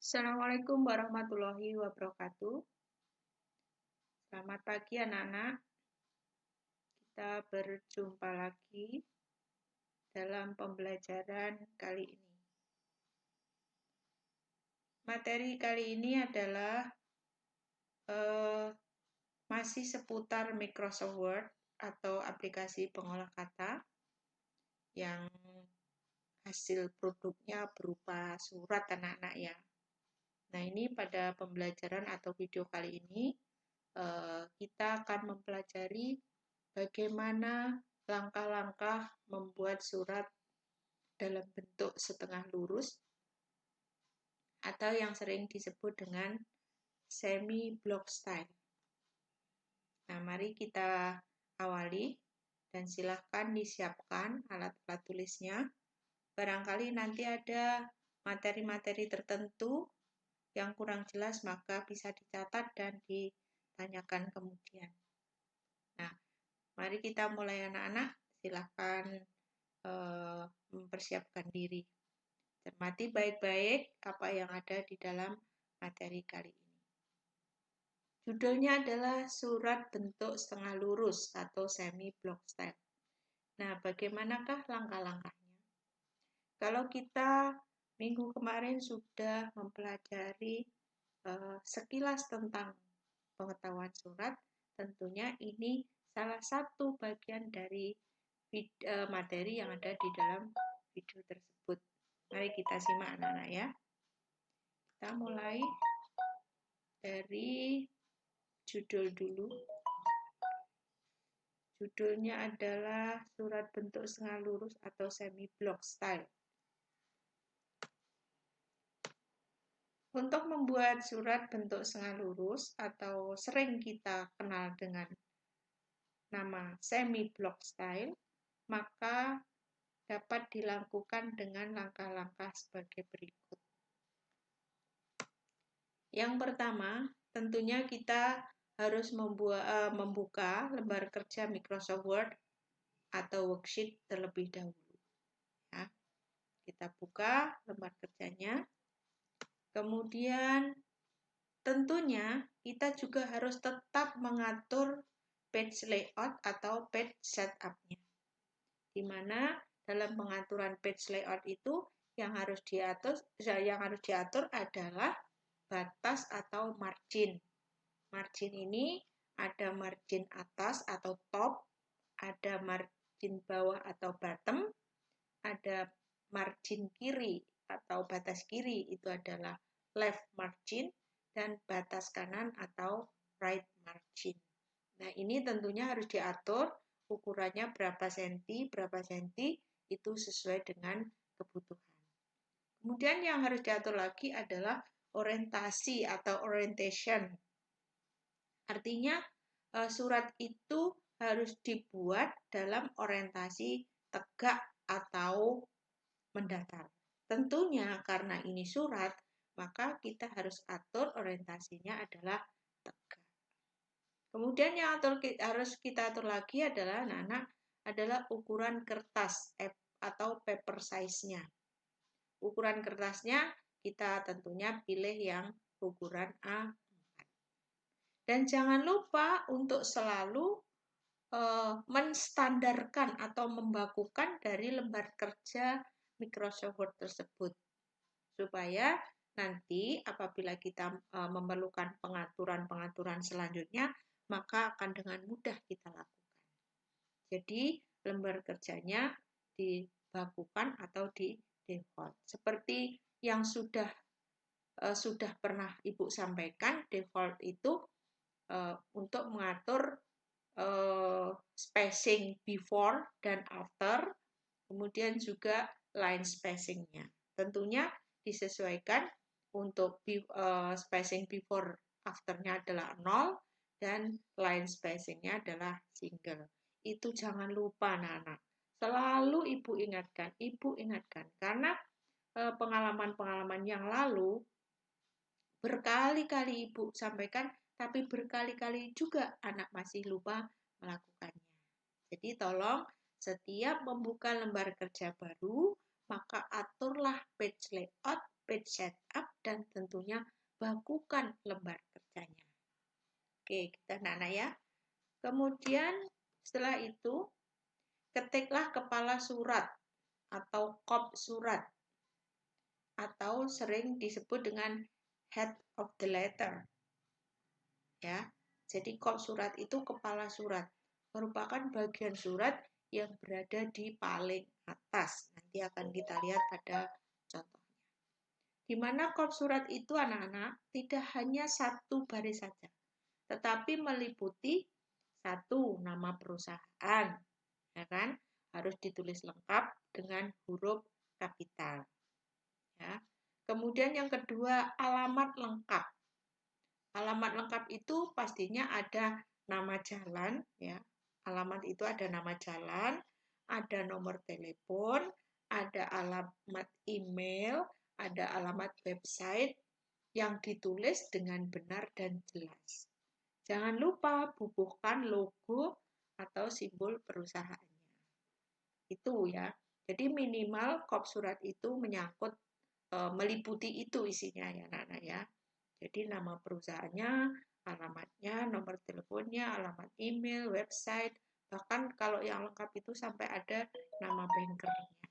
Assalamualaikum warahmatullahi wabarakatuh. Selamat pagi anak-anak. Kita berjumpa lagi dalam pembelajaran kali ini. Materi kali ini adalah masih seputar Microsoft Word atau aplikasi pengolah kata yang hasil produknya berupa surat anak-anak ya. Nah, ini pada pembelajaran atau video kali ini kita akan mempelajari bagaimana langkah-langkah membuat surat dalam bentuk setengah lurus atau yang sering disebut dengan semi-block style. Nah, mari kita awali dan silahkan disiapkan alat-alat tulisnya. Barangkali nanti ada materi-materi tertentu yang kurang jelas, maka bisa dicatat dan ditanyakan kemudian. Nah, mari kita mulai anak-anak. Silahkan mempersiapkan diri. Cermati baik-baik apa yang ada di dalam materi kali ini. Judulnya adalah surat bentuk setengah lurus atau semi-block style. Nah, bagaimanakah langkah-langkahnya? Kalau kita minggu kemarin sudah mempelajari sekilas tentang pengetahuan surat, tentunya ini salah satu bagian dari materi yang ada di dalam video tersebut. Mari kita simak anak-anak ya. Kita mulai dari judul dulu. Judulnya adalah surat bentuk setengah lurus atau semi-block style. Untuk membuat surat bentuk setengah lurus atau sering kita kenal dengan nama semi-block style, maka dapat dilakukan dengan langkah-langkah sebagai berikut. Yang pertama, tentunya kita harus membuka lembar kerja Microsoft Word atau worksheet terlebih dahulu. Ya, kita buka lembar kerjanya. Kemudian tentunya kita juga harus tetap mengatur page layout atau page setup-nya. Di mana dalam pengaturan page layout itu yang harus diatur adalah batas atau margin. Margin ini ada margin atas atau top, ada margin bawah atau bottom, ada margin kiri atau batas kiri itu adalah left margin, dan batas kanan atau right margin. Nah, ini tentunya harus diatur ukurannya berapa senti itu sesuai dengan kebutuhan. Kemudian yang harus diatur lagi adalah orientasi atau orientation. Artinya surat itu harus dibuat dalam orientasi tegak atau mendatar. Tentunya karena ini surat, maka kita harus atur orientasinya adalah tegak. Kemudian yang harus kita atur lagi adalah ukuran kertas atau paper size-nya. Ukuran kertasnya kita tentunya pilih yang ukuran A4. Dan jangan lupa untuk selalu menstandarkan atau membakukan dari lembar kerja Microsoft Word tersebut. Supaya nanti apabila kita memerlukan pengaturan-pengaturan selanjutnya, maka akan dengan mudah kita lakukan. Jadi, lembar kerjanya dibakukan atau di default. Seperti yang sudah pernah Ibu sampaikan, default itu untuk mengatur spacing before dan after, kemudian juga line spacing-nya. Tentunya disesuaikan untuk spacing before after-nya adalah 0 dan line spacing-nya adalah single. Itu jangan lupa anak-anak. Selalu Ibu ingatkan karena pengalaman-pengalaman yang lalu berkali-kali Ibu sampaikan, tapi berkali-kali juga anak masih lupa melakukannya. Jadi tolong setiap membuka lembar kerja baru, maka aturlah page layout, page setup, dan tentunya bakukan lembar kerjanya. Oke, kita anak-anak ya. Kemudian setelah itu, ketiklah kepala surat atau kop surat, atau sering disebut dengan head of the letter. Ya, jadi kop surat itu kepala surat, merupakan bagian surat yang berada di paling atas. Nanti akan kita lihat pada contohnya. Di mana kop surat itu anak-anak tidak hanya satu baris saja, tetapi meliputi satu nama perusahaan, ya kan? Harus ditulis lengkap dengan huruf kapital. Ya. Kemudian yang kedua, alamat lengkap. Alamat lengkap itu pastinya ada nama jalan, ya. Alamat itu ada nama jalan, ada nomor telepon, ada alamat email, ada alamat website yang ditulis dengan benar dan jelas. Jangan lupa bubuhkan logo atau simbol perusahaannya. Itu ya. Jadi minimal kop surat itu menyangkut meliputi itu isinya ya anak-anak ya. Jadi nama perusahaannya, alamatnya, nomor teleponnya, alamat email, website, bahkan kalau yang lengkap itu sampai ada nama bankernya.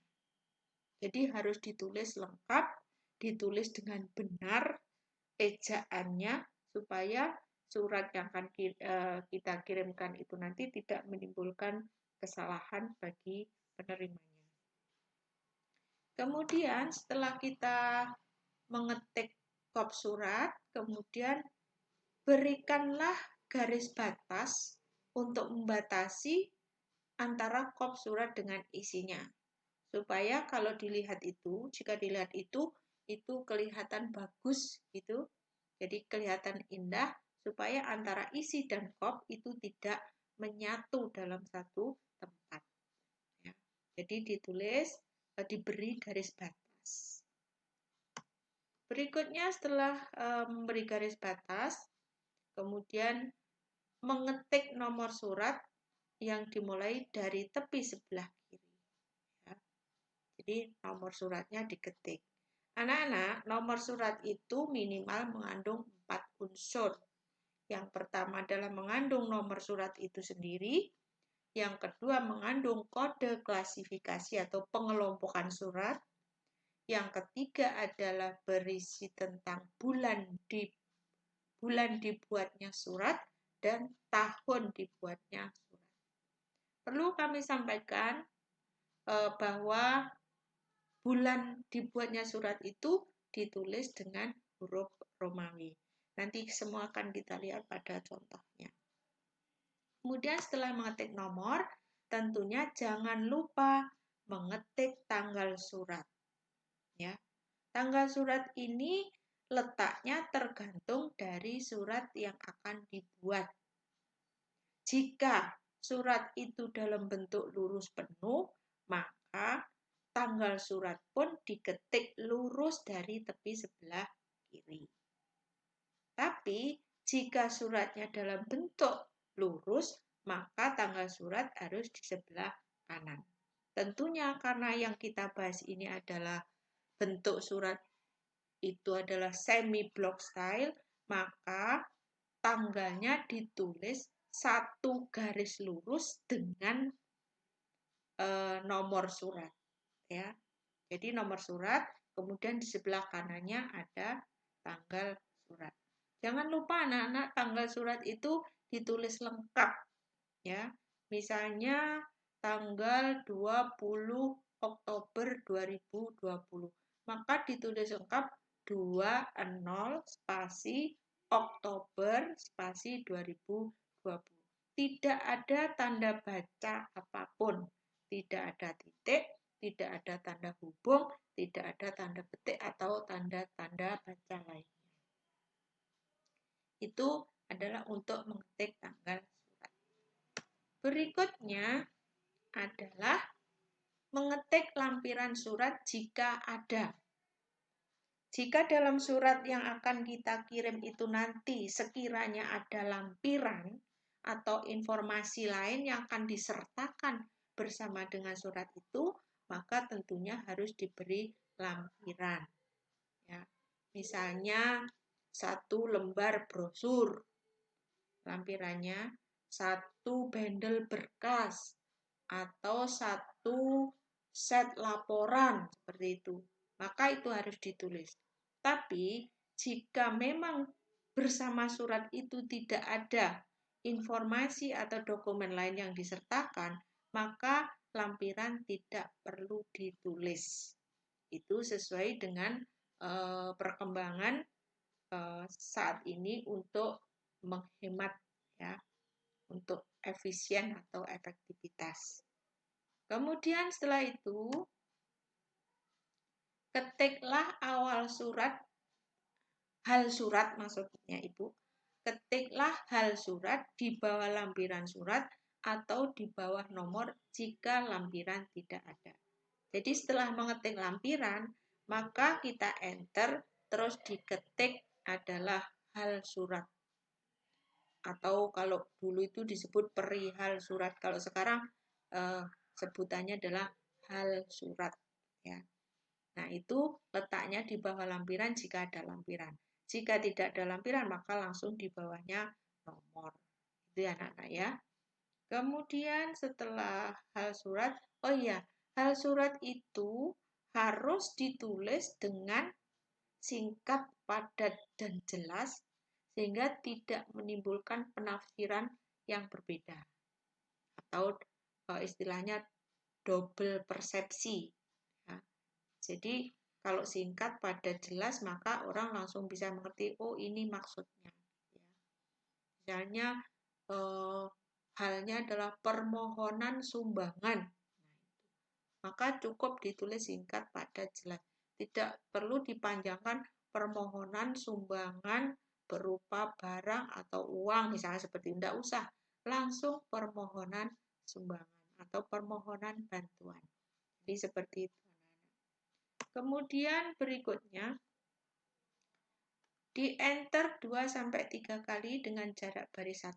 Jadi harus ditulis lengkap, ditulis dengan benar ejaannya supaya surat yang akan kita kirimkan itu nanti tidak menimbulkan kesalahan bagi penerimanya. Kemudian setelah kita mengetik kop surat, kemudian berikanlah garis batas untuk membatasi antara kop surat dengan isinya. Supaya kalau dilihat itu, jika dilihat itu kelihatan bagus gitu. Jadi kelihatan indah supaya antara isi dan kop itu tidak menyatu dalam satu tempat. Ya. Jadi ditulis, diberi garis batas. Berikutnya setelah memberi garis batas, kemudian mengetik nomor surat yang dimulai dari tepi sebelah kiri. Ya. Jadi nomor suratnya diketik. Anak-anak, nomor surat itu minimal mengandung 4 unsur. Yang pertama adalah mengandung nomor surat itu sendiri. Yang kedua mengandung kode klasifikasi atau pengelompokan surat. Yang ketiga adalah berisi tentang bulan dibuatnya surat dan tahun dibuatnya surat. Perlu kami sampaikan bahwa bulan dibuatnya surat itu ditulis dengan huruf Romawi. Nanti semua akan kita lihat pada contohnya. Kemudian setelah mengetik nomor, tentunya jangan lupa mengetik tanggal surat. Ya. Tanggal surat ini letaknya tergantung dari surat yang akan dibuat. Jika surat itu dalam bentuk lurus penuh, maka tanggal surat pun diketik lurus dari tepi sebelah kiri. Tapi jika suratnya dalam bentuk lurus, maka tanggal surat harus di sebelah kanan. Tentunya karena yang kita bahas ini adalah bentuk surat itu adalah semi block style, maka tanggalnya ditulis satu garis lurus dengan nomor surat. Ya. Jadi nomor surat, kemudian di sebelah kanannya ada tanggal surat. Jangan lupa anak-anak, tanggal surat itu ditulis lengkap. Ya. Misalnya tanggal 20 Oktober 2020. Maka ditulis lengkap 20 spasi Oktober spasi 2020. Tidak ada tanda baca apapun. Tidak ada titik, tidak ada tanda hubung, tidak ada tanda petik atau tanda-tanda baca lainnya. Itu adalah untuk mengetik tanggal surat. Berikutnya adalah mengetik lampiran surat jika ada. Jika dalam surat yang akan kita kirim itu nanti sekiranya ada lampiran atau informasi lain yang akan disertakan bersama dengan surat itu, maka tentunya harus diberi lampiran. Ya. Misalnya 1 lembar brosur, lampirannya 1 bendel berkas, atau 1 set laporan, seperti itu. Maka itu harus ditulis. Tapi jika memang bersama surat itu tidak ada informasi atau dokumen lain yang disertakan, maka lampiran tidak perlu ditulis. Itu sesuai dengan perkembangan saat ini untuk menghemat, ya, untuk efisien atau efektivitas. Kemudian setelah itu, ketiklah awal surat, hal surat maksudnya Ibu. Ketiklah hal surat di bawah lampiran surat atau di bawah nomor jika lampiran tidak ada. Jadi setelah mengetik lampiran, maka kita enter, terus diketik adalah hal surat. Atau kalau dulu itu disebut perihal surat, kalau sekarang sebutannya adalah hal surat, ya. Nah, itu letaknya di bawah lampiran jika ada lampiran. Jika tidak ada lampiran, maka langsung di bawahnya nomor. Itu ya anak-anak ya. Kemudian setelah hal surat, oh iya, hal surat itu harus ditulis dengan singkat, padat, dan jelas, sehingga tidak menimbulkan penafsiran yang berbeda. Atau istilahnya double persepsi. Ya. Jadi kalau singkat, padat, jelas, maka orang langsung bisa mengerti, oh ini maksudnya. Ya. Misalnya halnya adalah permohonan sumbangan. Maka cukup ditulis singkat, padat, jelas. Tidak perlu dipanjangkan permohonan sumbangan berupa barang atau uang, misalnya seperti itu. Tidak usah, langsung permohonan sumbangan atau permohonan bantuan. Jadi seperti itu. Kemudian berikutnya, di enter 2-3 kali dengan jarak baris 1.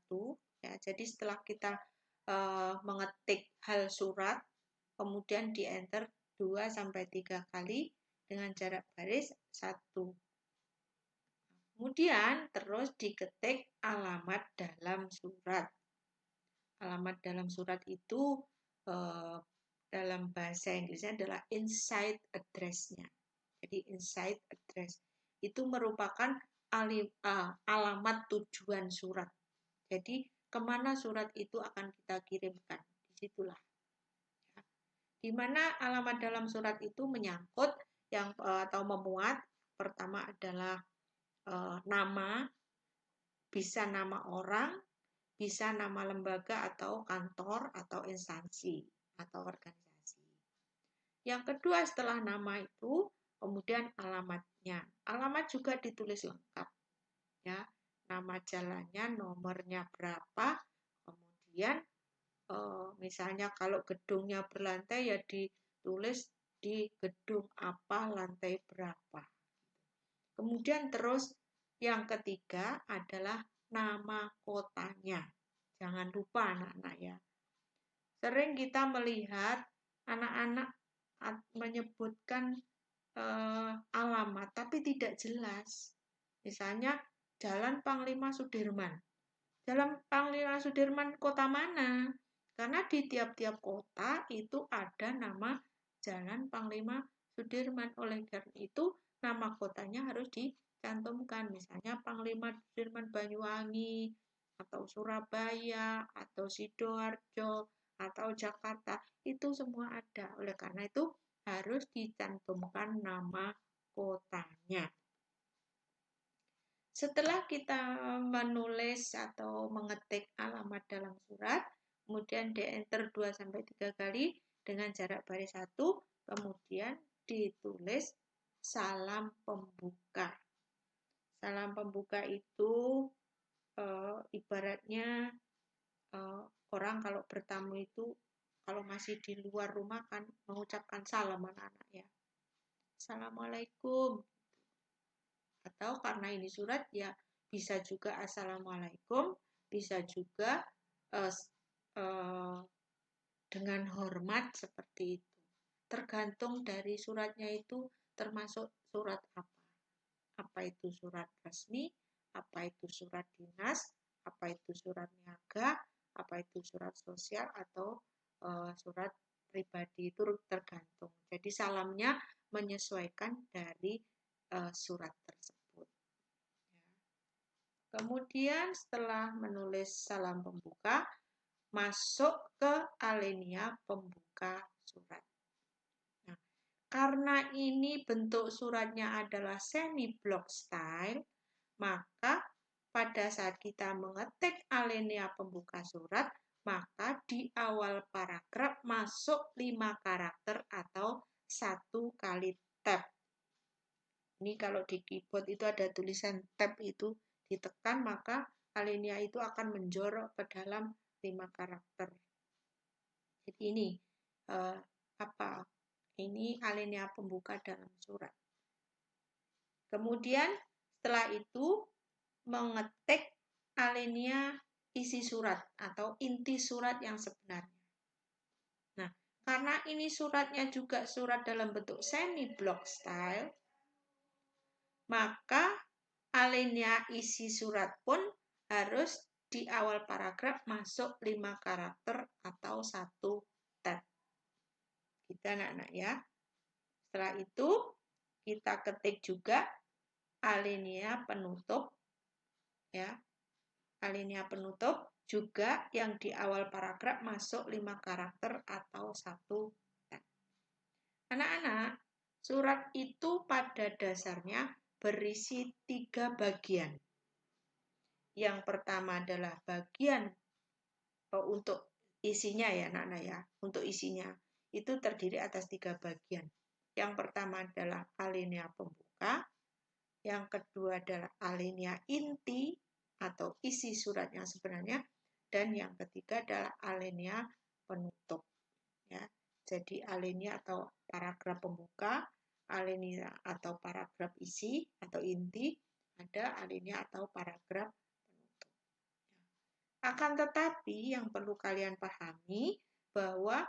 Ya, jadi setelah kita mengetik hal surat, kemudian di enter 2-3 kali dengan jarak baris 1. Kemudian terus diketik alamat dalam surat. Alamat dalam surat itu dalam bahasa Inggrisnya adalah inside address-nya. Jadi inside address itu merupakan alamat tujuan surat. Jadi kemana surat itu akan kita kirimkan, disitulah. Ya. Di mana alamat dalam surat itu menyangkut atau memuat, pertama adalah nama, bisa nama orang, bisa nama lembaga atau kantor atau instansi atau organisasi. Yang kedua setelah nama itu, kemudian alamatnya. Alamat juga ditulis lengkap. Ya, nama jalannya, nomornya berapa, kemudian misalnya kalau gedungnya berlantai ya ditulis di gedung apa, lantai berapa. Kemudian terus yang ketiga adalah nama kotanya. Jangan lupa anak-anak ya. Sering kita melihat anak-anak menyebutkan alamat tapi tidak jelas. Misalnya Jalan Panglima Sudirman. Jalan Panglima Sudirman kota mana? Karena di tiap-tiap kota itu ada nama Jalan Panglima Sudirman. Oleh karena itu nama kotanya harus dicantumkan. Misalnya Panglima Sudirman Banyuwangi, atau Surabaya, atau Sidoarjo, atau Jakarta. Itu semua ada. Oleh karena itu harus dicantumkan nama kotanya. Setelah kita menulis atau mengetik alamat dalam surat, kemudian di-enter 2-3 kali dengan jarak baris 1, kemudian ditulis salam pembuka. Salam pembuka itu ibaratnya orang kalau bertamu itu, kalau masih di luar rumah kan mengucapkan salam anak-anak ya. Assalamualaikum. Atau karena ini surat ya bisa juga assalamualaikum, bisa juga dengan hormat seperti itu. Tergantung dari suratnya itu termasuk surat apa. apa itu surat resmi, apa itu surat dinas, apa itu surat niaga, apa itu surat sosial atau surat pribadi, itu tergantung. Jadi salamnya menyesuaikan dari surat tersebut. Kemudian setelah menulis salam pembuka, masuk ke alinea pembuka surat. Nah, karena ini bentuk suratnya adalah semi-block style, maka pada saat kita mengetik alinea pembuka surat, maka di awal paragraf masuk 5 karakter atau 1 kali tab. Ini kalau di keyboard itu ada tulisan tab, itu ditekan maka alinea itu akan menjorok ke dalam 5 karakter. Jadi ini ini alinea pembuka dalam surat. Kemudian setelah itu mengetik alinea isi surat atau inti surat yang sebenarnya. Nah, karena ini suratnya juga surat dalam bentuk semi-block style, maka alinea isi surat pun harus di awal paragraf masuk 5 karakter atau 1 tab. Gitu anak-anak ya. Setelah itu kita ketik juga alinea penutup ya. Alinea penutup juga yang di awal paragraf masuk 5 karakter atau 1 tab. Anak-anak, surat itu pada dasarnya berisi 3 bagian. Yang pertama adalah bagian untuk isinya ya anak-anak ya. Untuk isinya itu terdiri atas 3 bagian. Yang pertama adalah alinea pembuka, yang kedua adalah alinea inti atau isi surat yang sebenarnya, dan yang ketiga adalah alinea penutup. Ya. Jadi alinea atau paragraf pembuka, alinea atau paragraf isi atau inti, ada alinea atau paragraf penutup. Akan tetapi yang perlu kalian pahami bahwa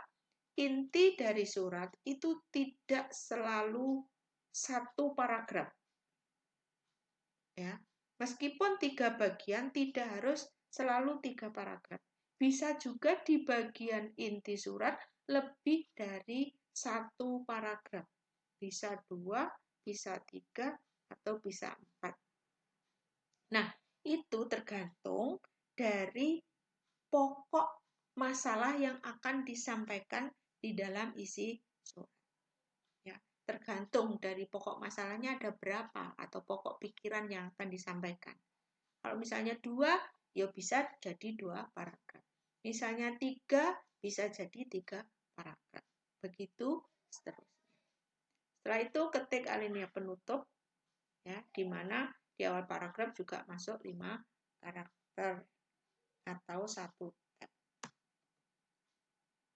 inti dari surat itu tidak selalu 1 paragraf. Ya. Meskipun 3 bagian tidak harus selalu 3 paragraf. Bisa juga di bagian inti surat lebih dari 1 paragraf. Bisa 2, bisa 3, atau bisa 4. Nah, itu tergantung dari pokok masalah yang akan disampaikan di dalam isi surat. Ya, tergantung dari pokok masalahnya ada berapa atau pokok pikiran yang akan disampaikan. Kalau misalnya 2, ya bisa jadi 2 paragraf. Misalnya 3, bisa jadi 3 paragraf. Begitu seterusnya. Setelah itu ketik alinea penutup, ya, di mana di awal paragraf juga masuk 5 karakter atau 1 tab.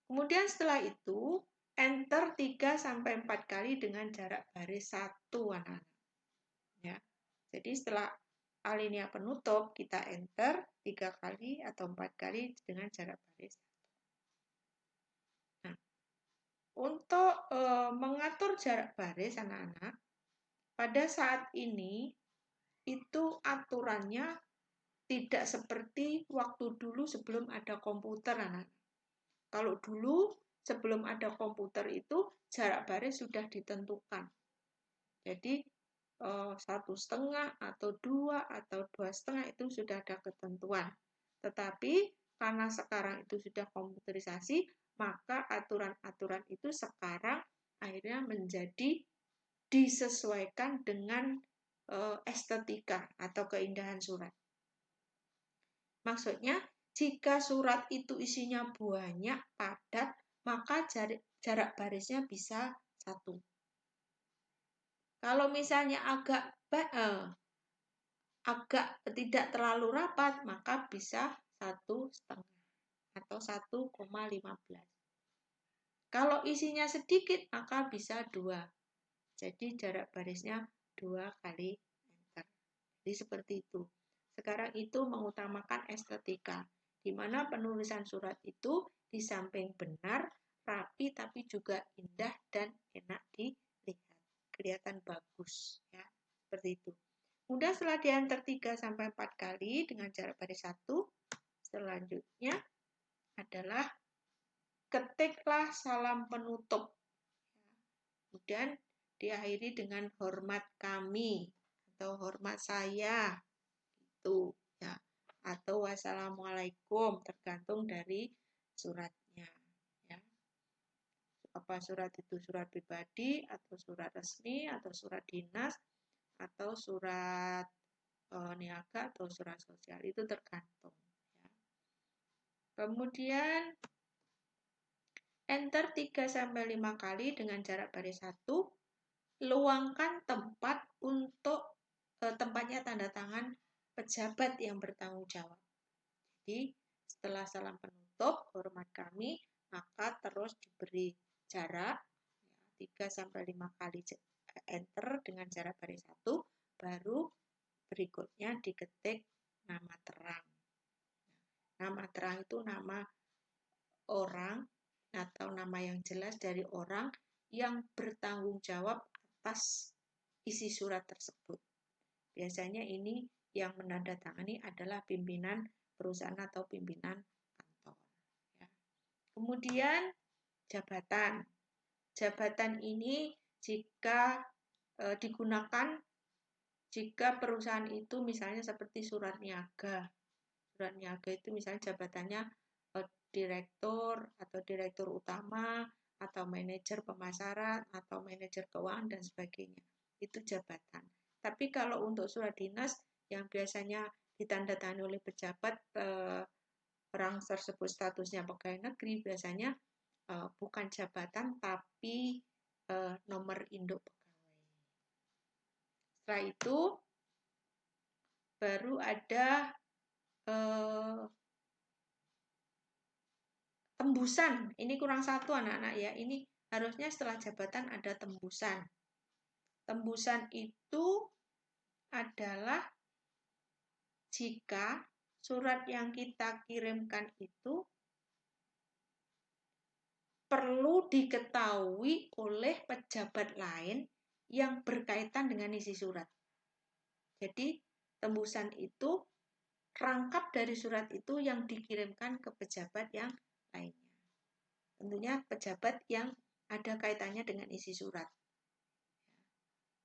Kemudian setelah itu, enter 3-4 kali dengan jarak baris 1 anak-anak. Ya. Jadi setelah alinea penutup, kita enter 3 kali atau 4 kali dengan jarak baris 1. Nah, untuk mengatur jarak baris anak-anak, pada saat ini itu aturannya tidak seperti waktu dulu sebelum ada komputer, anak-anak. Kalau dulu sebelum ada komputer itu jarak baris sudah ditentukan. Jadi 1,5 atau 2 atau 2,5 itu sudah ada ketentuan. Tetapi karena sekarang itu sudah komputerisasi, maka aturan-aturan itu sekarang akhirnya menjadi disesuaikan dengan estetika atau keindahan surat. Maksudnya, jika surat itu isinya banyak, padat, maka jarak barisnya bisa 1. Kalau misalnya agak tidak terlalu rapat, maka bisa 1,5 atau 1,15. Kalau isinya sedikit, maka bisa 2. Jadi jarak barisnya 2 kali enter. Jadi seperti itu. Sekarang itu mengutamakan estetika, di mana penulisan surat itu di samping benar, rapi, tapi juga indah dan enak dilihat. Kelihatan bagus, ya, seperti itu. Kemudian setelah diantar 3-4 kali dengan jarak baris 1, selanjutnya adalah ketiklah salam penutup. Kemudian diakhiri dengan hormat kami atau hormat saya. Itu ya. Atau wassalamualaikum, tergantung dari suratnya. Ya. Apa surat itu surat pribadi atau surat resmi atau surat dinas atau surat niaga atau surat sosial, itu tergantung. Ya. Kemudian enter 3-5 kali dengan jarak baris 1. Luangkan tempat untuk tempatnya tanda tangan pejabat yang bertanggung jawab. Jadi setelah salam penutup, hormat kami, maka terus diberi jarak 3-5 kali enter dengan jarak baris 1, baru berikutnya diketik nama terang. Nama terang itu nama orang atau nama yang jelas dari orang yang bertanggung jawab atas isi surat tersebut. Biasanya ini yang menandatangani adalah pimpinan perusahaan atau pimpinan kantor. Ya. Kemudian jabatan. Jabatan ini jika digunakan jika perusahaan itu misalnya seperti surat niaga. Surat niaga itu misalnya jabatannya direktur atau direktur utama atau manajer pemasaran atau manajer keuangan dan sebagainya. Itu jabatan. Tapi kalau untuk surat dinas yang biasanya ditandatangani oleh pejabat orang tersebut statusnya pegawai negeri, biasanya bukan jabatan tapi nomor induk pegawai. Setelah itu baru ada tembusan. Ini kurang satu anak-anak ya. Ini harusnya setelah jabatan ada tembusan. Tembusan itu adalah jika surat yang kita kirimkan itu perlu diketahui oleh pejabat lain yang berkaitan dengan isi surat. Jadi tembusan itu rangkap dari surat itu yang dikirimkan ke pejabat yang lainnya. Tentunya pejabat yang ada kaitannya dengan isi surat.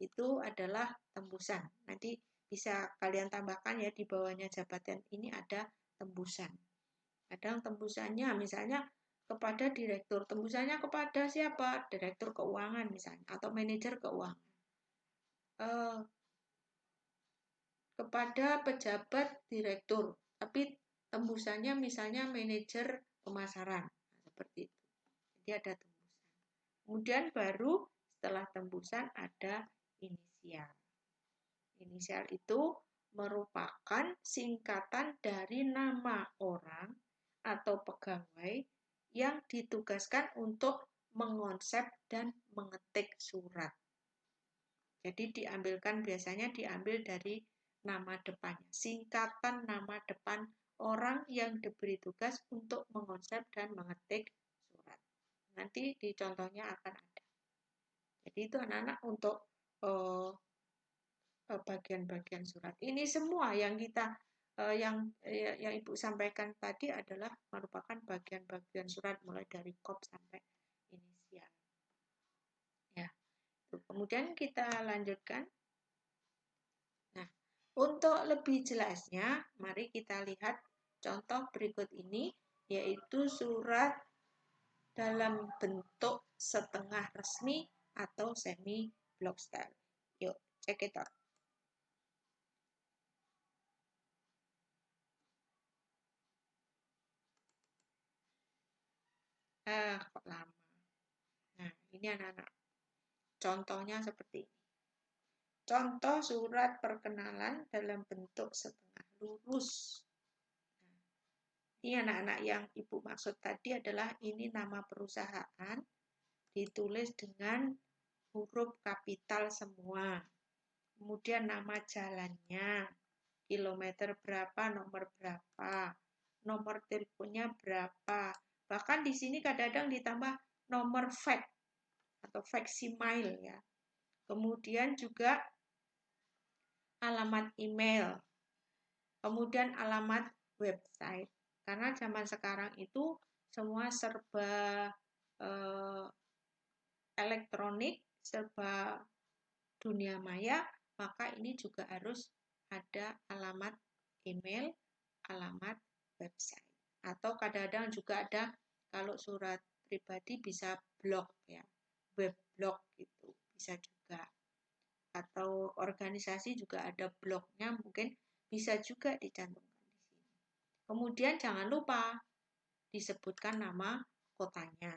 Itu adalah tembusan. Nanti bisa kalian tambahkan ya di bawahnya jabatan ini ada tembusan. Kadang tembusannya misalnya kepada direktur, tembusannya kepada siapa? Direktur keuangan misalnya atau manajer keuangan. Kepada pejabat direktur, tapi tembusannya misalnya manajer pemasaran, seperti itu. Jadi ada tembusan. Kemudian baru setelah tembusan ada inisial. Inisial itu merupakan singkatan dari nama orang atau pegawai yang ditugaskan untuk mengonsep dan mengetik surat. Jadi biasanya diambil dari nama depannya, singkatan nama depan orang yang diberi tugas untuk mengonsep dan mengetik surat. Nanti di contohnya akan ada. Jadi itu anak-anak untuk bagian-bagian surat. Ini semua yang yang Ibu sampaikan tadi adalah merupakan bagian-bagian surat mulai dari kop sampai inisial. Ya. Kemudian kita lanjutkan. Nah, untuk lebih jelasnya, mari kita lihat contoh berikut ini, yaitu surat dalam bentuk setengah resmi atau semi block style. Yuk, check it out. Kok lama. Nah, ini anak-anak. Contohnya seperti ini. Contoh surat perkenalan dalam bentuk setengah lurus. Nah, ini anak-anak yang Ibu maksud tadi adalah ini nama perusahaan ditulis dengan huruf kapital semua. Kemudian nama jalannya, kilometer berapa, nomor teleponnya berapa. Bahkan di sini kadang-kadang ditambah nomor fax atau facsimile ya. Kemudian juga alamat email, kemudian alamat website. Karena zaman sekarang itu semua serba elektronik, serba dunia maya, maka ini juga harus ada alamat email, alamat website. Atau kadang-kadang juga ada, kalau surat pribadi bisa blog ya, web blog gitu, bisa juga. Atau organisasi juga ada blognya, mungkin bisa juga dicantumkan di sini. Kemudian jangan lupa disebutkan nama kotanya.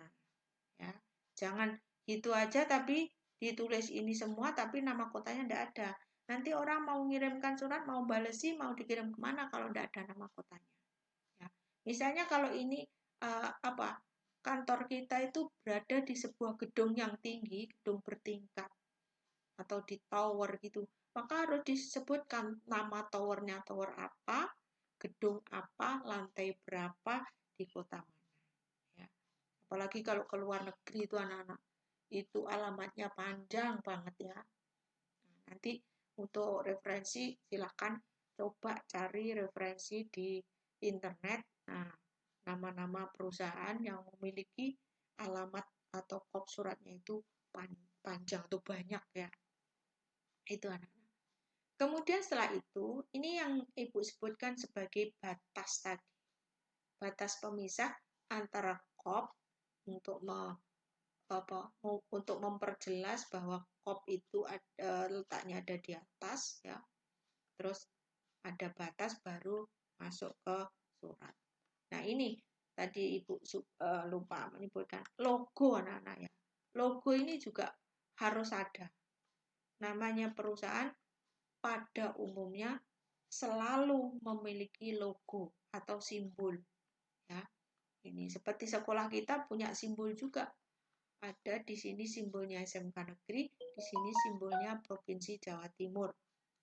Ya. Jangan gitu aja tapi ditulis ini semua tapi nama kotanya tidak ada. Nanti orang mau mengirimkan surat, mau balesi, mau dikirim kemana kalau tidak ada nama kotanya. Ya. Misalnya kalau ini kantor kita itu berada di sebuah gedung yang tinggi, gedung bertingkat atau di tower gitu, maka harus disebutkan nama towernya tower apa, gedung apa, lantai berapa, di kota mana. Ya. Apalagi kalau ke luar negeri itu anak-anak, itu alamatnya panjang banget ya. Nah, nanti untuk referensi silakan coba cari referensi di internet. Nah, nama-nama perusahaan yang memiliki alamat atau kop suratnya itu panjang atau banyak ya. Itu anak-anak. Kemudian setelah itu, ini yang Ibu sebutkan sebagai batas tadi. Batas pemisah antara kop untuk memperjelas bahwa kop itu letaknya ada di atas ya. Terus ada batas baru masuk ke surat. Nah, ini tadi Ibu lupa menyebutkan logo anak-anak ya. Logo ini juga harus ada. Namanya perusahaan pada umumnya selalu memiliki logo atau simbol ya. Ini seperti sekolah kita punya simbol juga. Ada di sini simbolnya SMK Negeri, di sini simbolnya Provinsi Jawa Timur.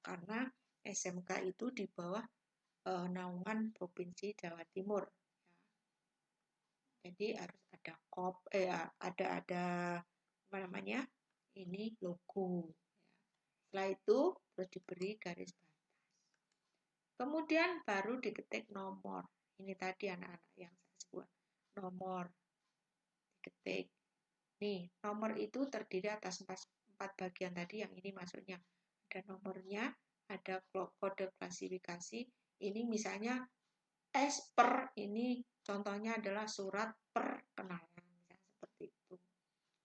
Karena SMK itu di bawah naungan Provinsi Jawa Timur. Jadi harus ada ada apa namanya? Ini logo. Setelah itu terus diberi garis batas. Kemudian baru diketik nomor. Ini tadi anak-anak yang saya sebut. Nomor diketik. Nih, nomor itu terdiri atas 4 bagian tadi, yang ini maksudnya ada nomornya, ada kode klasifikasi. Ini misalnya S per, ini contohnya adalah surat perkenalan, misalnya seperti itu.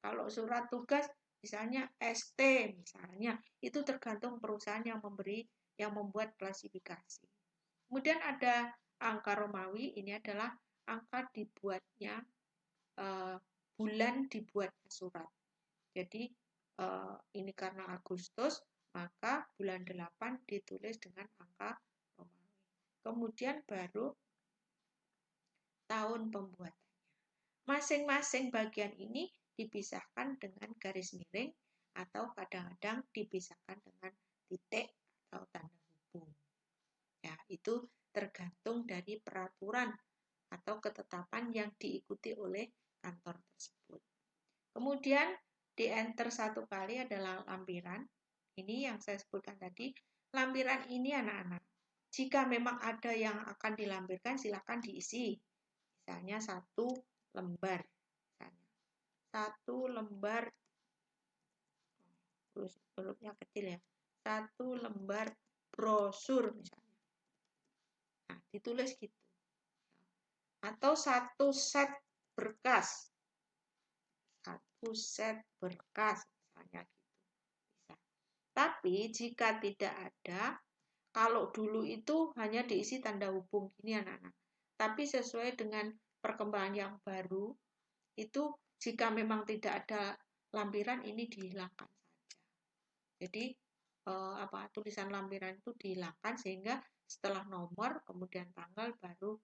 Kalau surat tugas misalnya ST misalnya, itu tergantung perusahaan yang membuat klasifikasi. Kemudian ada angka Romawi, ini adalah angka dibuatnya bulan dibuatnya surat. Jadi ini karena Agustus, maka bulan 8 ditulis dengan angka Romawi. Kemudian baru tahun pembuatannya. Masing-masing bagian ini dipisahkan dengan garis miring atau kadang-kadang dipisahkan dengan titik atau tanda hubung. Ya, itu tergantung dari peraturan atau ketetapan yang diikuti oleh kantor tersebut. Kemudian di enter satu kali adalah lampiran. Ini yang saya sebutkan tadi. Lampiran ini anak-anak, jika memang ada yang akan dilampirkan, silakan diisi. Misalnya 1 lembar. Misalnya 1 lembar, hurufnya kecil ya. 1 lembar brosur misalnya. Nah, ditulis gitu. Atau 1 set berkas. 1 set berkas misalnya gitu. Bisa. Tapi jika tidak ada, kalau dulu itu hanya diisi tanda hubung gini anak-anak. Tapi sesuai dengan perkembangan yang baru, itu jika memang tidak ada lampiran ini dihilangkan saja. Jadi tulisan lampiran itu dihilangkan sehingga setelah nomor kemudian tanggal baru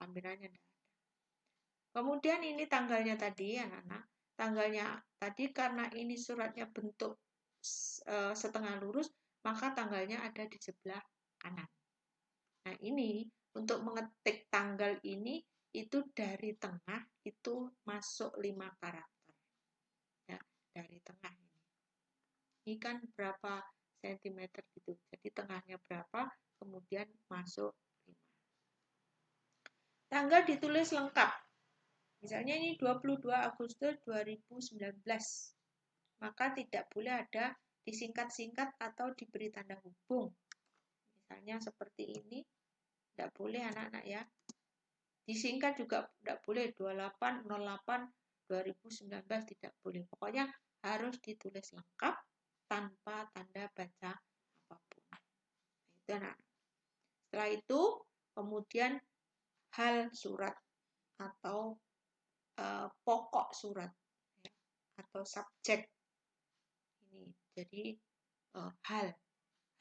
lampirannya tidak ada. Kemudian ini tanggalnya tadi anak-anak. Tanggalnya tadi karena ini suratnya bentuk setengah lurus, maka tanggalnya ada di sebelah kanan. Nah, ini untuk mengetik tanggal ini itu dari tengah itu masuk 5 karakter. Ya, dari tengah ini. Ini kan berapa cm gitu. Jadi tengahnya berapa, kemudian masuk 5. Tanggal ditulis lengkap. Misalnya ini 22 Agustus 2019. Maka tidak boleh ada disingkat-singkat atau diberi tanda hubung. Misalnya seperti ini, tidak boleh anak-anak ya. Disingkat juga tidak boleh, 2808-2019 tidak boleh. Pokoknya harus ditulis lengkap tanpa tanda baca apapun. Itu anak. Setelah itu, kemudian hal surat atau pokok surat ya, atau subjek. Ini jadi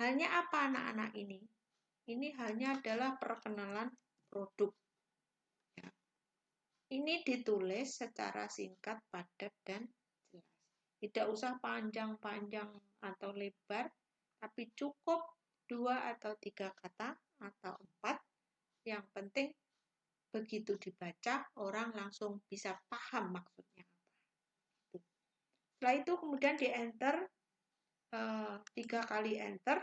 halnya apa anak-anak ini? Ini halnya adalah perkenalan produk. Ya. Ini ditulis secara singkat, padat, dan jelas. Tidak usah panjang-panjang atau lebar, tapi cukup 2 atau 3 kata atau 4. Yang penting begitu dibaca, orang langsung bisa paham maksudnya apa. Setelah itu kemudian di-enter, 3 kali enter,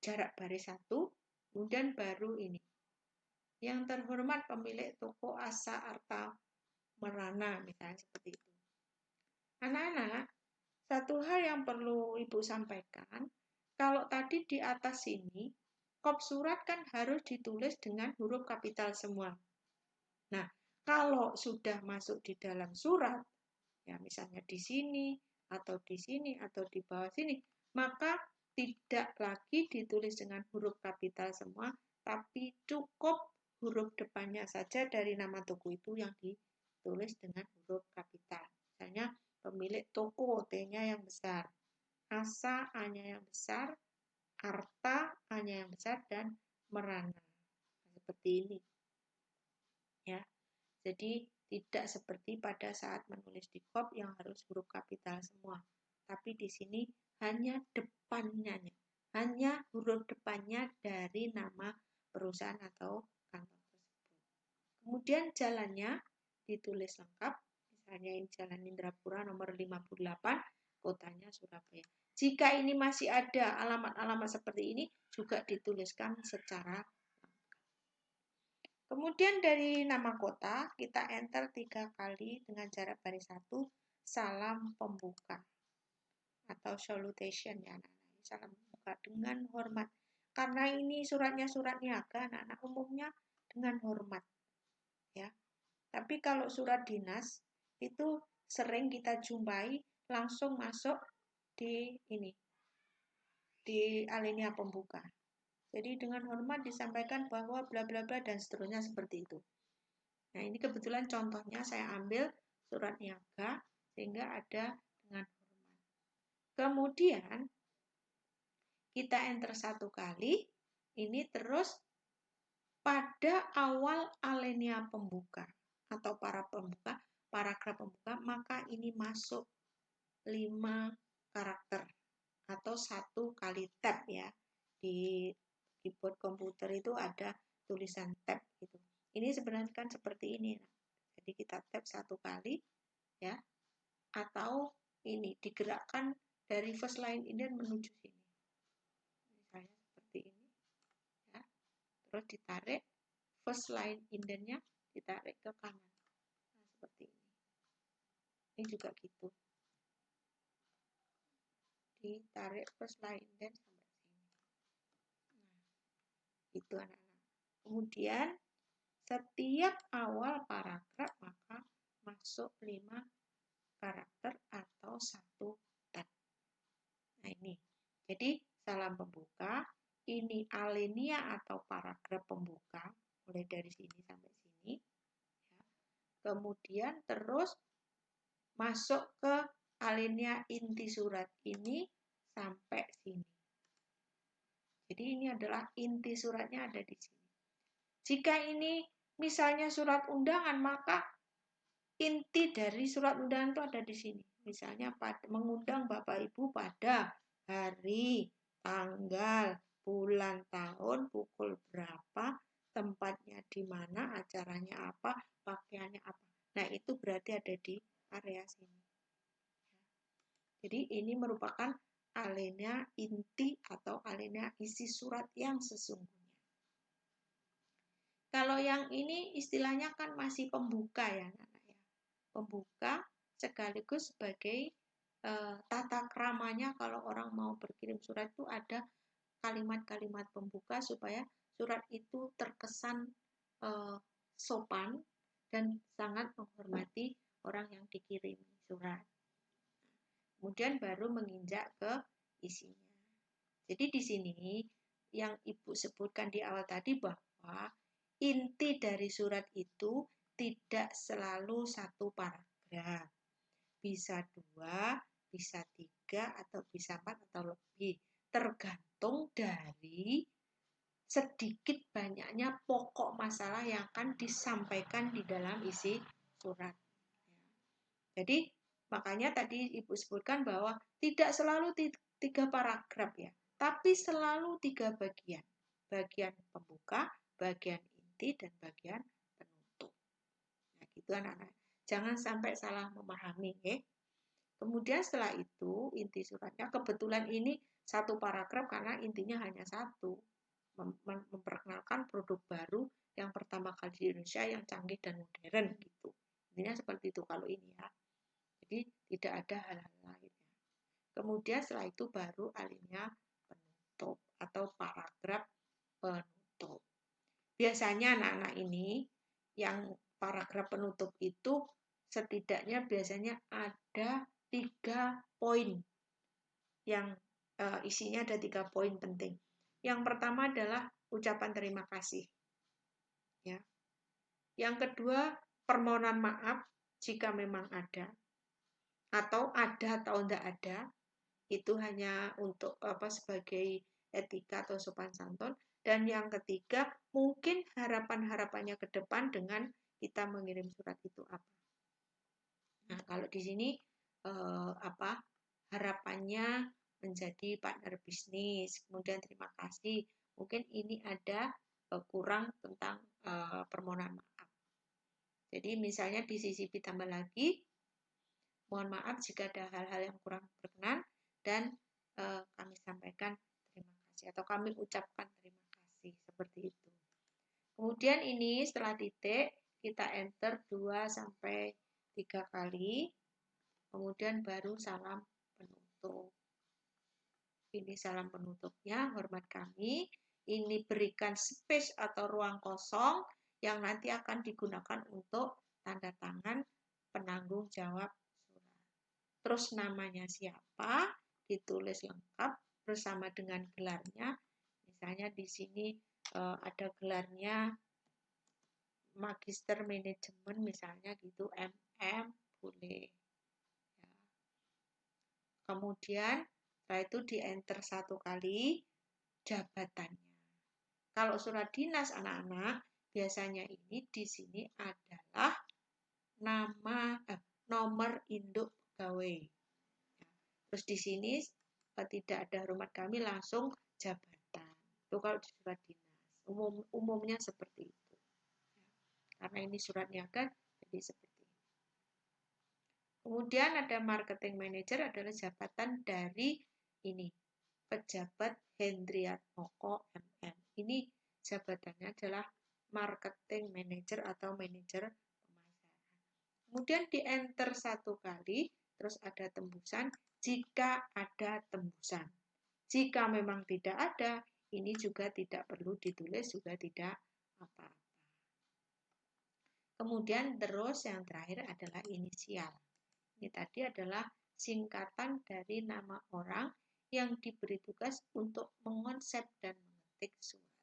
jarak baris 1, kemudian baru ini. Yang terhormat pemilik toko Asa Arta Merana, misalnya seperti itu. Anak-anak, satu hal yang perlu Ibu sampaikan, kalau tadi di atas sini, kop surat kan harus ditulis dengan huruf kapital semua. Nah, kalau sudah masuk di dalam surat, ya misalnya di sini, atau di sini, atau di bawah sini, maka tidak lagi ditulis dengan huruf kapital semua, tapi cukup huruf depannya saja dari nama toko itu yang ditulis dengan huruf kapital. Misalnya pemilik toko, T-nya yang besar, Asa, A-nya yang besar, Arta, A-nya yang besar, dan Merana. Seperti ini. Ya. Jadi tidak seperti pada saat menulis di kop yang harus huruf kapital semua. Tapi di sini hanya depannya, hanya huruf depannya dari nama perusahaan atau kantor tersebut. Kemudian jalannya ditulis lengkap, misalnya ini Jalan Indrapura nomor 58, kotanya Surabaya. Jika ini masih ada alamat-alamat seperti ini, juga dituliskan secara lengkap. Kemudian dari nama kota, kita enter 3 kali dengan jarak baris 1, salam pembuka atau salutation ya anak-anak. Salam pembuka dengan hormat. Karena ini suratnya surat niaga, anak-anak umumnya dengan hormat. Ya. Tapi kalau surat dinas itu sering kita jumpai langsung masuk di ini, di alinea pembuka. Jadi dengan hormat disampaikan bahwa bla bla bla dan seterusnya seperti itu. Nah, ini kebetulan contohnya saya ambil surat niaga sehingga ada dengan hormat. Kemudian kita enter 1 kali, ini terus pada awal alinea pembuka atau paragraf pembuka, maka ini masuk 5 karakter atau 1 kali tab ya. Di keyboard komputer itu ada tulisan tab gitu. Ini sebenarnya kan seperti ini. Jadi kita tab 1 kali ya. Atau ini digerakkan dari first line indent menuju sini. Misalnya seperti ini ya. Terus ditarik first line indentnya ditarik ke kanan. Nah, seperti ini. Ini juga gitu. Ditarik first line indent sampai sini. Nah, itu anak-anak. Kemudian setiap awal paragraf maka masuk 5 karakter atau 1 tab. Nah ini, jadi salam pembuka, ini alinea atau paragraf pembuka, mulai dari sini sampai sini. Ya. Kemudian terus masuk ke alinea inti surat ini sampai sini. Jadi ini adalah inti suratnya ada di sini. Jika ini misalnya surat undangan, maka inti dari surat undangan itu ada di sini. Misalnya mengundang Bapak Ibu pada hari, tanggal, bulan, tahun, pukul berapa, tempatnya di mana, acaranya apa, pakaiannya apa. Nah, itu berarti ada di area sini. Jadi ini merupakan alinea inti atau alinea isi surat yang sesungguhnya. Kalau yang ini istilahnya kan masih pembuka ya, anak-anak ya. Pembuka sekaligus sebagai tata keramanya kalau orang mau berkirim surat itu ada kalimat-kalimat pembuka supaya surat itu terkesan sopan dan sangat menghormati orang yang dikirimi surat. Kemudian baru menginjak ke isinya. Jadi di sini yang Ibu sebutkan di awal tadi bahwa inti dari surat itu tidak selalu satu paragraf. Bisa 2, bisa 3, atau bisa 4 atau lebih. Tergantung dari sedikit banyaknya pokok masalah yang akan disampaikan di dalam isi surat. Jadi makanya tadi Ibu sebutkan bahwa tidak selalu 3 paragraf ya, tapi selalu 3 bagian. Bagian pembuka, bagian inti, dan bagian penutup. Nah, gitu anak-anak. Jangan sampai salah memahami ya. Kemudian setelah itu inti suratnya kebetulan ini 1 paragraf karena intinya hanya 1. Memperkenalkan produk baru yang pertama kali di Indonesia yang canggih dan modern gitu. Intinya seperti itu kalau ini ya. Jadi tidak ada hal-hal lain. Kemudian setelah itu baru alinea penutup atau paragraf penutup. Biasanya anak-anak ini yang paragraf penutup itu setidaknya biasanya ada 3 poin yang isinya ada 3 poin penting. Yang pertama adalah ucapan terima kasih. Ya. Yang kedua, permohonan maaf jika memang ada. Atau ada atau tidak ada. Itu hanya untuk sebagai etika atau sopan santun. Dan yang ketiga, mungkin harapan-harapannya ke depan dengan kita mengirim surat itu apa. Nah, kalau di sini harapannya menjadi partner bisnis, kemudian terima kasih. Mungkin ini ada kurang tentang permohonan maaf. Jadi misalnya di sisi ditambah lagi, mohon maaf jika ada hal-hal yang kurang berkenan dan kami sampaikan terima kasih atau kami ucapkan terima kasih seperti itu. Kemudian ini setelah titik kita enter 2 sampai 3 kali. Kemudian baru salam penutup. Ini salam penutupnya, hormat kami. Ini berikan space atau ruang kosong yang nanti akan digunakan untuk tanda tangan penanggung jawab surat. Terus namanya siapa, ditulis lengkap bersama dengan gelarnya. Misalnya di sini ada gelarnya Magister Manajemen misalnya gitu, MM boleh. Kemudian setelah itu di enter 1 kali jabatannya. Kalau surat dinas anak-anak, biasanya ini di sini adalah nomor induk pegawai. Terus di sini tidak ada hormat kami, langsung jabatan. Itu kalau di surat dinas. Umumnya seperti itu. Karena ini surat niaga, jadi seperti itu. Kemudian ada marketing manager adalah jabatan dari ini, pejabat Hendriatmoko MM. Ini jabatannya adalah marketing manager atau manajer pemasaran. Kemudian di enter 1 kali, terus ada tembusan jika ada tembusan. Jika memang tidak ada, ini juga tidak perlu ditulis, juga tidak apa-apa. Kemudian terus yang terakhir adalah inisial. Ini tadi adalah singkatan dari nama orang yang diberi tugas untuk mengonsep dan mengetik surat.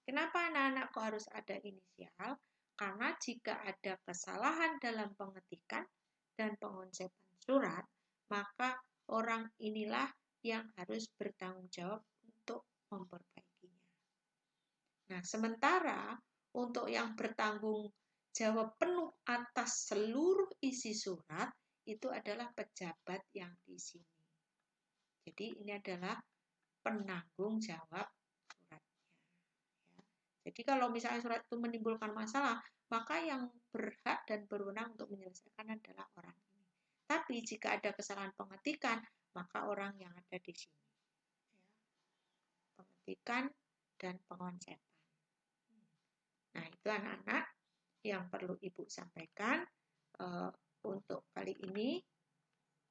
Kenapa anak-anak kok harus ada inisial? Karena jika ada kesalahan dalam pengetikan dan pengonsepan surat, maka orang inilah yang harus bertanggung jawab untuk memperbaikinya. Nah, sementara untuk yang bertanggung jawab penuh atas seluruh isi surat, itu adalah pejabat yang di sini. Jadi ini adalah penanggung jawab suratnya. Ya. Jadi kalau misalnya surat itu menimbulkan masalah, maka yang berhak dan berwenang untuk menyelesaikan adalah orang ini. Tapi jika ada kesalahan pengetikan, maka orang yang ada di sini. Pengetikan dan pengonsepan. Nah, itu anak-anak yang perlu Ibu sampaikan untuk kali ini.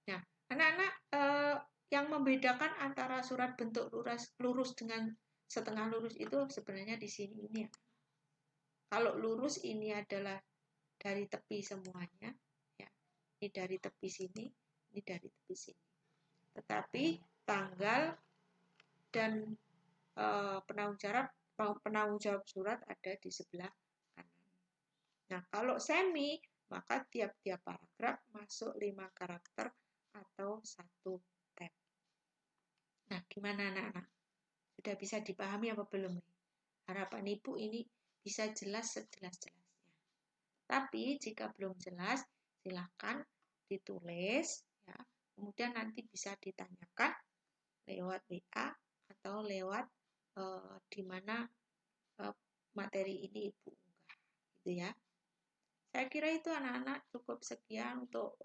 Nah, anak-anak yang membedakan antara surat bentuk lurus dengan setengah lurus itu sebenarnya di sini ini ya. Kalau lurus ini adalah dari tepi semuanya, ya. Ini dari tepi sini, ini dari tepi sini. Tetapi tanggal dan penanggung jawab surat ada di sebelah kanan. Nah, kalau semi, maka tiap-tiap paragraf masuk 5 karakter atau 1 tab. Nah, gimana anak-anak? Sudah bisa dipahami apa belum nih? Harapan Ibu ini bisa jelas sejelas-jelasnya. Tapi jika belum jelas, silakan ditulis ya. Kemudian nanti bisa ditanyakan lewat WA atau lewat di mana materi ini Ibu unggah, gitu ya. Saya kira itu anak-anak cukup sekian untuk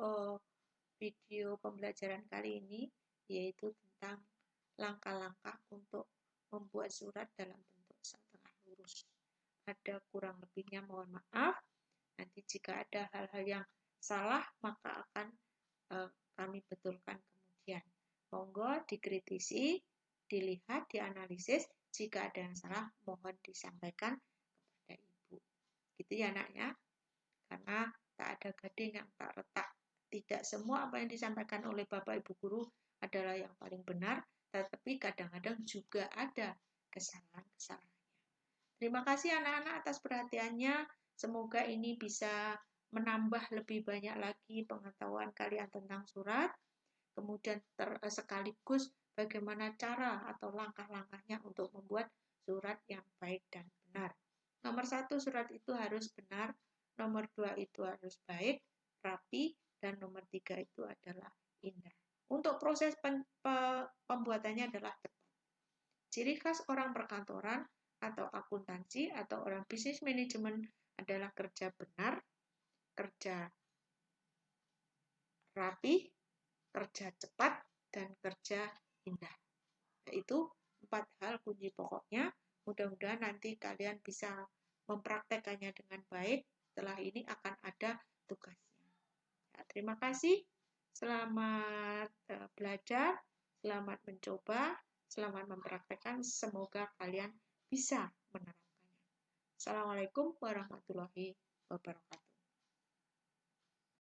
video pembelajaran kali ini, yaitu tentang langkah-langkah untuk membuat surat dalam bentuk setengah lurus. Ada kurang lebihnya mohon maaf. Nanti jika ada hal-hal yang salah, maka akan kami betulkan kemudian. Monggo dikritisi, dilihat, dianalisis. Jika ada yang salah, mohon disampaikan kepada Ibu. Gitu ya anaknya. Karena tak ada gading yang tak retak. Tidak semua apa yang disampaikan oleh Bapak Ibu Guru adalah yang paling benar, tetapi kadang-kadang juga ada kesalahan-kesalahannya. Terima kasih anak-anak atas perhatiannya. Semoga ini bisa menambah lebih banyak lagi pengetahuan kalian tentang surat. Kemudian sekaligus bagaimana cara atau langkah-langkahnya untuk membuat surat yang baik dan benar. Nomor 1, surat itu harus benar. Nomor 2 itu harus baik, rapi, dan nomor 3 itu adalah indah. Untuk proses pembuatannya adalah tepat. Ciri khas orang perkantoran atau akuntansi atau orang bisnis manajemen adalah kerja benar, kerja rapi, kerja cepat, dan kerja indah. Yaitu 4 hal kunci pokoknya. Mudah-mudahan nanti kalian bisa mempraktekannya dengan baik. Setelah ini akan ada tugasnya. Ya, terima kasih. Selamat belajar, selamat mencoba, selamat mempraktekkan. Semoga kalian bisa menerapkannya. Assalamualaikum warahmatullahi wabarakatuh.